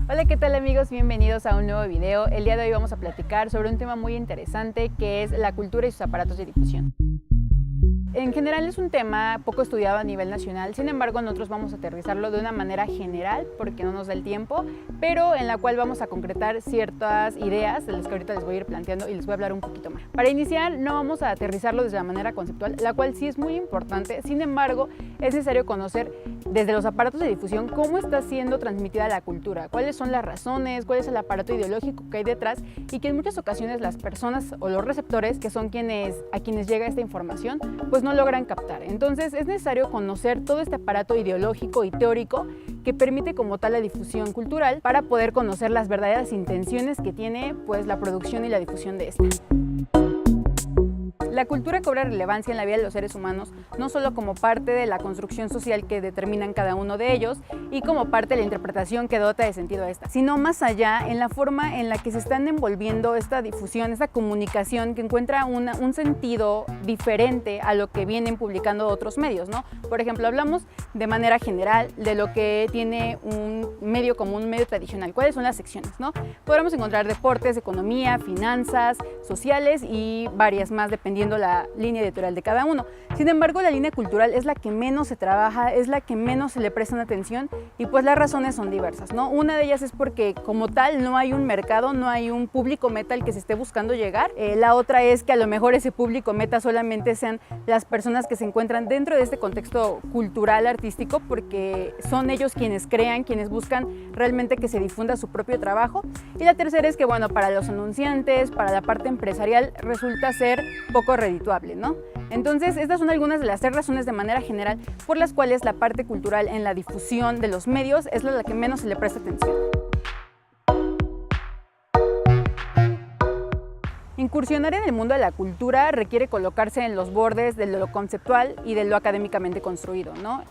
Hola, ¿qué tal amigos? Bienvenidos a un nuevo video. El día de hoy vamos a platicar sobre un tema muy interesante que es la cultura y sus aparatos de difusión. En general es un tema poco estudiado a nivel nacional, sin embargo nosotros vamos a aterrizarlo de una manera general porque no nos da el tiempo, pero en la cual vamos a concretar ciertas ideas de las que ahorita les voy a ir planteando y les voy a hablar un poquito más. Para iniciar no vamos a aterrizarlo desde la manera conceptual, la cual sí es muy importante, sin embargo es necesario conocer desde los aparatos de difusión cómo está siendo transmitida la cultura, cuáles son las razones, cuál es el aparato ideológico que hay detrás y que en muchas ocasiones las personas o los receptores, que son a quienes llega esta información, pues no logran captar. Entonces es necesario conocer todo este aparato ideológico y teórico que permite como tal la difusión cultural para poder conocer las verdaderas intenciones que tiene pues la producción y la difusión de esta. La cultura cobra relevancia en la vida de los seres humanos, no solo como parte de la construcción social que determinan cada uno de ellos y como parte de la interpretación que dota de sentido a esta, sino más allá en la forma en la que se están envolviendo esta difusión, esta comunicación que encuentra un sentido diferente a lo que vienen publicando otros medios, ¿no? Por ejemplo, hablamos de manera general de lo que tiene un medio como un medio tradicional. ¿Cuáles son las secciones, no? Podremos encontrar deportes, economía, finanzas, sociales y varias más dependiendo la línea editorial de cada uno. Sin embargo, la línea cultural es la que menos se trabaja, es la que menos se le prestan atención y pues las razones son diversas, ¿no? Una de ellas es porque como tal no hay un mercado, no hay un público meta al que se esté buscando llegar. La otra es que a lo mejor ese público meta solamente sean las personas que se encuentran dentro de este contexto cultural, artístico, porque son ellos quienes crean, quienes buscan realmente que se difunda su propio trabajo. Y la tercera es que, bueno, para los anunciantes, para la parte empresarial, resulta ser poco redituable, ¿no? Entonces, estas son algunas de las 3 razones de manera general por las cuales la parte cultural en la difusión de los medios es la que menos se le presta atención. Incursionar en el mundo de la cultura requiere colocarse en los bordes de lo conceptual y de lo académicamente construido, ¿no?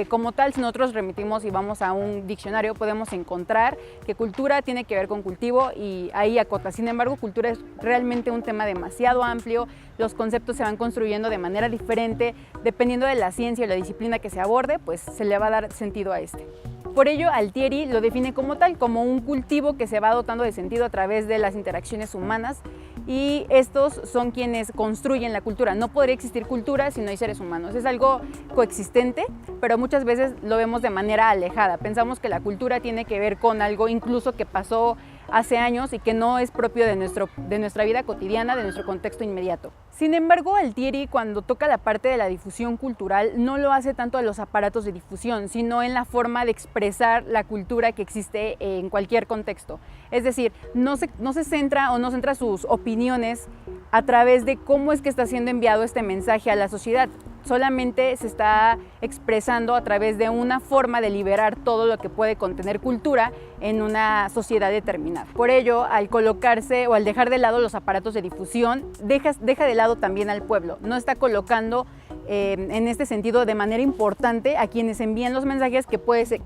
Como tal, si nosotros remitimos y vamos a un diccionario, podemos encontrar que cultura tiene que ver con cultivo y ahí acota. Sin embargo, cultura es realmente un tema demasiado amplio, los conceptos se van construyendo de manera diferente, dependiendo de la ciencia o la disciplina que se aborde, pues se le va a dar sentido a este. Por ello, Altieri lo define como tal, como un cultivo que se va dotando de sentido a través de las interacciones humanas y estos son quienes construyen la cultura. No podría existir cultura si no hay seres humanos. Es algo coexistente, pero muchas veces lo vemos de manera alejada. Pensamos que la cultura tiene que ver con algo incluso que pasó hace años y que no es propio de nuestra vida cotidiana, de nuestro contexto inmediato. Sin embargo, Altieri, cuando toca la parte de la difusión cultural, no lo hace tanto a los aparatos de difusión, sino en la forma de expresar la cultura que existe en cualquier contexto. Es decir, no se centra o no centra sus opiniones a través de cómo es que está siendo enviado este mensaje a la sociedad. Solamente se está expresando a través de una forma de liberar todo lo que puede contener cultura en una sociedad determinada. Por ello, al colocarse o al dejar de lado los aparatos de difusión, deja de lado también al pueblo. No está colocando en este sentido de manera importante a quienes envían los mensajes, que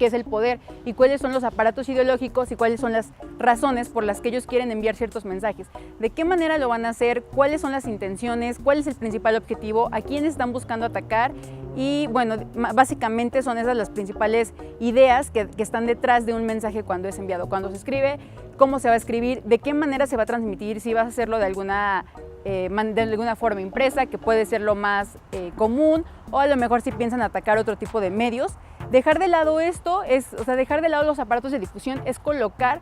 es el poder, y cuáles son los aparatos ideológicos y cuáles son las razones por las que ellos quieren enviar ciertos mensajes. De qué manera lo van a hacer, cuáles son las intenciones, cuál es el principal objetivo, a quiénes están buscando atacar y bueno, básicamente son esas las principales ideas que están detrás de un mensaje cuando es enviado, cuando se escribe, cómo se va a escribir, de qué manera se va a transmitir, si vas a hacerlo de alguna forma impresa, que puede ser lo más común, o a lo mejor si piensan atacar otro tipo de medios. Dejar de lado dejar de lado los aparatos de difusión es colocar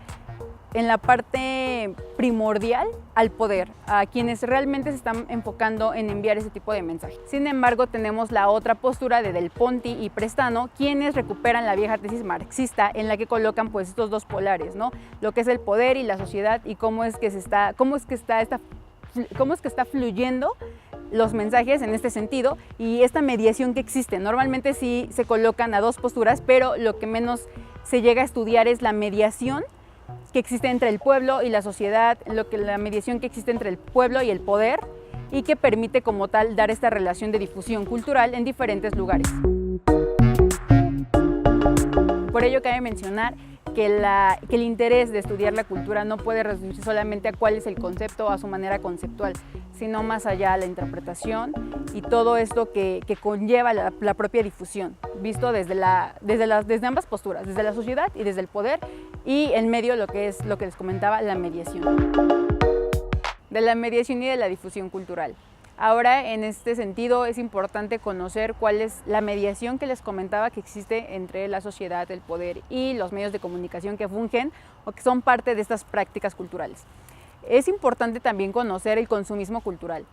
en la parte primordial al poder, a quienes realmente se están enfocando en enviar ese tipo de mensajes. Sin embargo, tenemos la otra postura de Del Ponti y Prestano, quienes recuperan la vieja tesis marxista en la que colocan pues estos dos polares, ¿no? Lo que es el poder y la sociedad y cómo es que está fluyendo los mensajes en este sentido y esta mediación que existe. Normalmente sí se colocan a dos posturas, pero lo que menos se llega a estudiar es la mediación que existe entre el pueblo y la sociedad, la mediación que existe entre el pueblo y el poder y que permite como tal dar esta relación de difusión cultural en diferentes lugares. Por ello cabe mencionar que el interés de estudiar la cultura no puede reducirse solamente a cuál es el concepto o a su manera conceptual, sino más allá la interpretación y todo esto que conlleva la propia difusión, visto desde ambas posturas, desde la sociedad y desde el poder, y en medio lo que les comentaba, la mediación. De la mediación y de la difusión cultural. Ahora, en este sentido, es importante conocer cuál es la mediación que les comentaba que existe entre la sociedad, el poder y los medios de comunicación que fungen o que son parte de estas prácticas culturales. Es importante también conocer el consumismo cultural.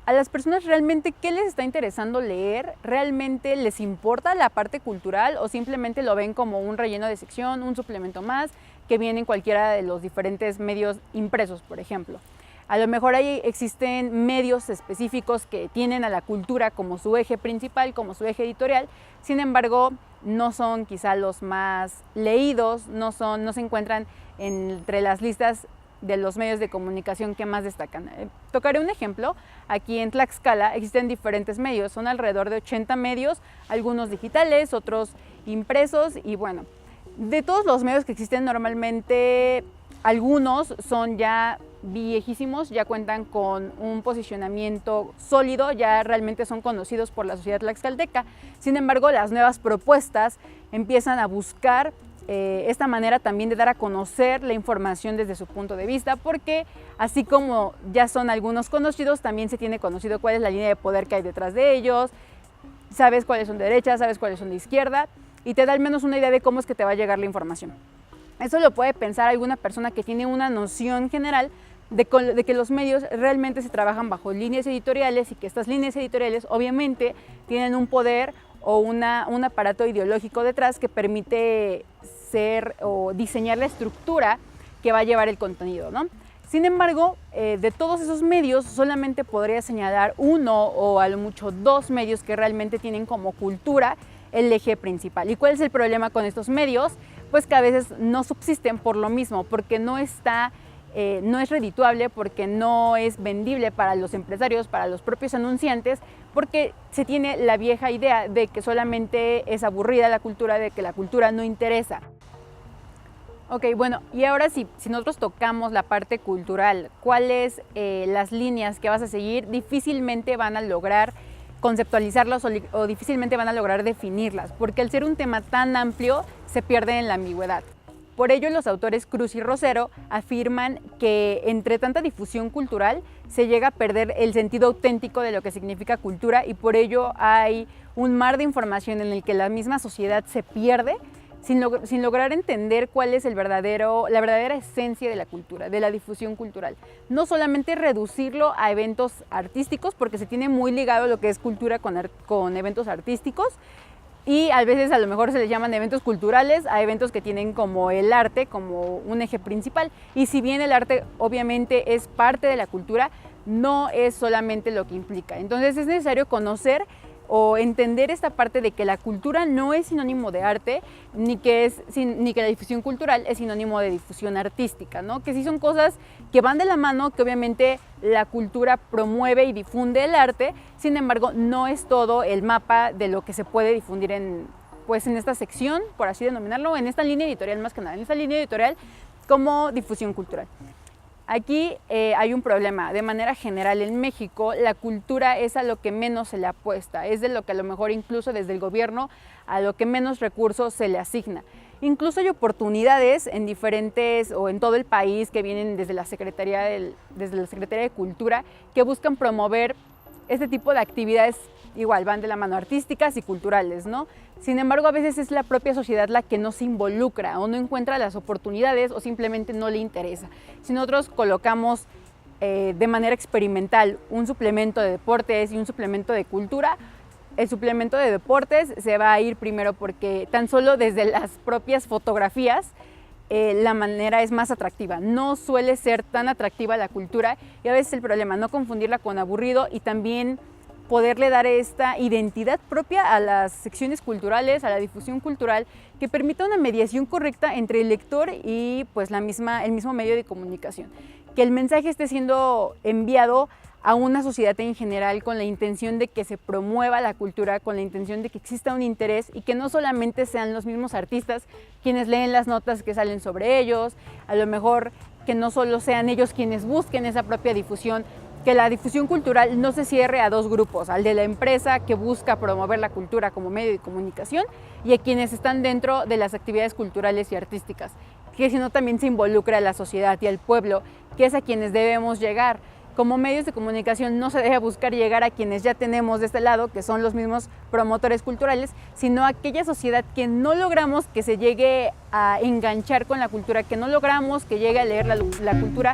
A las personas realmente, ¿qué les está interesando leer? ¿Realmente les importa la parte cultural o simplemente lo ven como un relleno de sección, un suplemento más que viene en cualquiera de los diferentes medios impresos, por ejemplo? A lo mejor ahí existen medios específicos que tienen a la cultura como su eje principal, como su eje editorial, sin embargo, no son quizá los más leídos, no se encuentran entre las listas de los medios de comunicación que más destacan. Tocaré un ejemplo. Aquí en Tlaxcala existen diferentes medios, son alrededor de 80 medios, algunos digitales, otros impresos, y bueno, de todos los medios que existen normalmente, algunos son ya viejísimos, ya cuentan con un posicionamiento sólido, ya realmente son conocidos por la sociedad tlaxcalteca. Sin embargo, las nuevas propuestas empiezan a buscar esta manera también de dar a conocer la información desde su punto de vista, porque así como ya son algunos conocidos, también se tiene conocido cuál es la línea de poder que hay detrás de ellos, sabes cuáles son de derecha, sabes cuáles son de izquierda, y te da al menos una idea de cómo es que te va a llegar la información. Eso lo puede pensar alguna persona que tiene una noción general de que los medios realmente se trabajan bajo líneas editoriales y que estas líneas editoriales obviamente tienen un poder o un aparato ideológico detrás que permite ser o diseñar la estructura que va a llevar el contenido, ¿no? Sin embargo, de todos esos medios solamente podría señalar uno o a lo mucho dos medios que realmente tienen como cultura el eje principal. ¿Y cuál es el problema con estos medios? Pues que a veces no subsisten por lo mismo, porque no es redituable, porque no es vendible para los empresarios, para los propios anunciantes, porque se tiene la vieja idea de que solamente es aburrida la cultura, de que la cultura no interesa. Ok, bueno, y ahora si nosotros tocamos la parte cultural, ¿cuáles las líneas que vas a seguir? Difícilmente van a lograr conceptualizarlas o difícilmente van a lograr definirlas, porque al ser un tema tan amplio se pierde en la ambigüedad. Por ello, los autores Cruz y Rosero afirman que entre tanta difusión cultural se llega a perder el sentido auténtico de lo que significa cultura, y por ello hay un mar de información en el que la misma sociedad se pierde sin lograr entender cuál es la verdadera esencia de la cultura, de la difusión cultural. No solamente reducirlo a eventos artísticos, porque se tiene muy ligado lo que es cultura con eventos artísticos, y a veces a lo mejor se les llaman eventos culturales a eventos que tienen como el arte como un eje principal. Y si bien el arte obviamente es parte de la cultura, no es solamente lo que implica. Entonces es necesario conocer o entender esta parte de que la cultura no es sinónimo de arte, ni que la difusión cultural es sinónimo de difusión artística, ¿no? Que sí son cosas que van de la mano, que obviamente la cultura promueve y difunde el arte, sin embargo no es todo el mapa de lo que se puede difundir en esta sección, por así denominarlo, en esta línea editorial más que nada, en esta línea editorial como difusión cultural. Aquí hay un problema. De manera general en México la cultura es a lo que menos se le apuesta, es de lo que a lo mejor incluso desde el gobierno a lo que menos recursos se le asigna. Incluso hay oportunidades en diferentes o en todo el país que vienen desde la Secretaría de Cultura que buscan promover este tipo de actividades, igual van de la mano, artísticas y culturales, ¿no? Sin embargo, a veces es la propia sociedad la que no se involucra o no encuentra las oportunidades o simplemente no le interesa. Si nosotros colocamos de manera experimental un suplemento de deportes y un suplemento de cultura, el suplemento de deportes se va a ir primero porque tan solo desde las propias fotografías la manera es más atractiva. No suele ser tan atractiva la cultura y a veces el problema no confundirla con aburrido y también poderle dar esta identidad propia a las secciones culturales, a la difusión cultural, que permita una mediación correcta entre el lector y pues el mismo medio de comunicación. Que el mensaje esté siendo enviado a una sociedad en general con la intención de que se promueva la cultura, con la intención de que exista un interés y que no solamente sean los mismos artistas quienes leen las notas que salen sobre ellos, a lo mejor que no solo sean ellos quienes busquen esa propia difusión que la difusión cultural no se cierre a dos grupos, al de la empresa que busca promover la cultura como medio de comunicación y a quienes están dentro de las actividades culturales y artísticas, que sino también se involucra a la sociedad y al pueblo, que es a quienes debemos llegar. Como medios de comunicación no se debe buscar llegar a quienes ya tenemos de este lado, que son los mismos promotores culturales, sino a aquella sociedad que no logramos que se llegue a enganchar con la cultura, que no logramos que llegue a leer la cultura.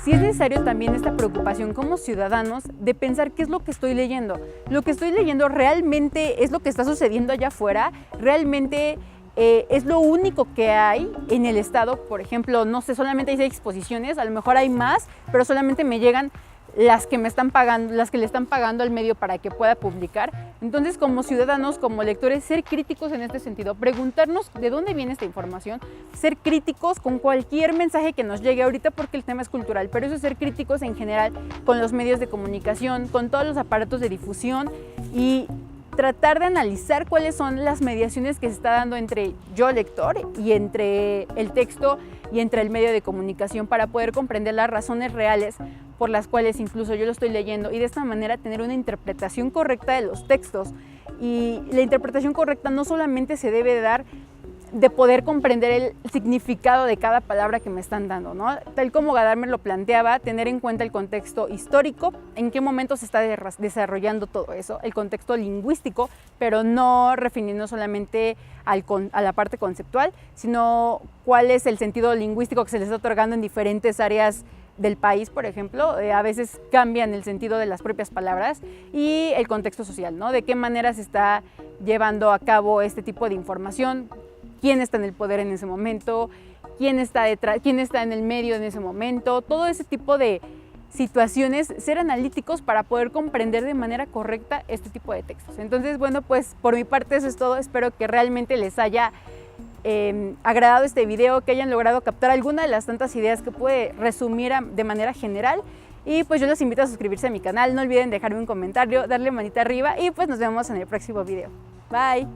Sí es necesario también esta preocupación como ciudadanos de pensar qué es lo que estoy leyendo. Lo que estoy leyendo realmente es lo que está sucediendo allá afuera, realmente es lo único que hay en el estado. Por ejemplo, no sé, solamente hay 6 exposiciones, a lo mejor hay más, pero solamente me llegan las que me están pagando, las que le están pagando al medio para que pueda publicar. Entonces, como ciudadanos, como lectores, ser críticos en este sentido, preguntarnos de dónde viene esta información, ser críticos con cualquier mensaje que nos llegue ahorita, porque el tema es cultural, pero eso es ser críticos en general con los medios de comunicación, con todos los aparatos de difusión y tratar de analizar cuáles son las mediaciones que se está dando entre yo, lector, y entre el texto y entre el medio de comunicación para poder comprender las razones reales por las cuales incluso yo lo estoy leyendo y de esta manera tener una interpretación correcta de los textos. Y la interpretación correcta no solamente se debe de dar de poder comprender el significado de cada palabra que me están dando, ¿no? Tal como Gadamer lo planteaba, tener en cuenta el contexto histórico, en qué momento se está desarrollando todo eso, el contexto lingüístico, pero no refiriendo solamente a la parte conceptual, sino cuál es el sentido lingüístico que se les está otorgando en diferentes áreas del país, por ejemplo. A veces cambian el sentido de las propias palabras, y el contexto social, ¿no? De qué manera se está llevando a cabo este tipo de información, quién está en el poder en ese momento, quién está detrás, quién está en el medio en ese momento, todo ese tipo de situaciones, ser analíticos para poder comprender de manera correcta este tipo de textos. Entonces, bueno, pues por mi parte eso es todo. Espero que realmente les haya agradado este video, que hayan logrado captar alguna de las tantas ideas que pude resumir de manera general. Y pues yo los invito a suscribirse a mi canal, no olviden dejarme un comentario, darle manita arriba y pues nos vemos en el próximo video. Bye.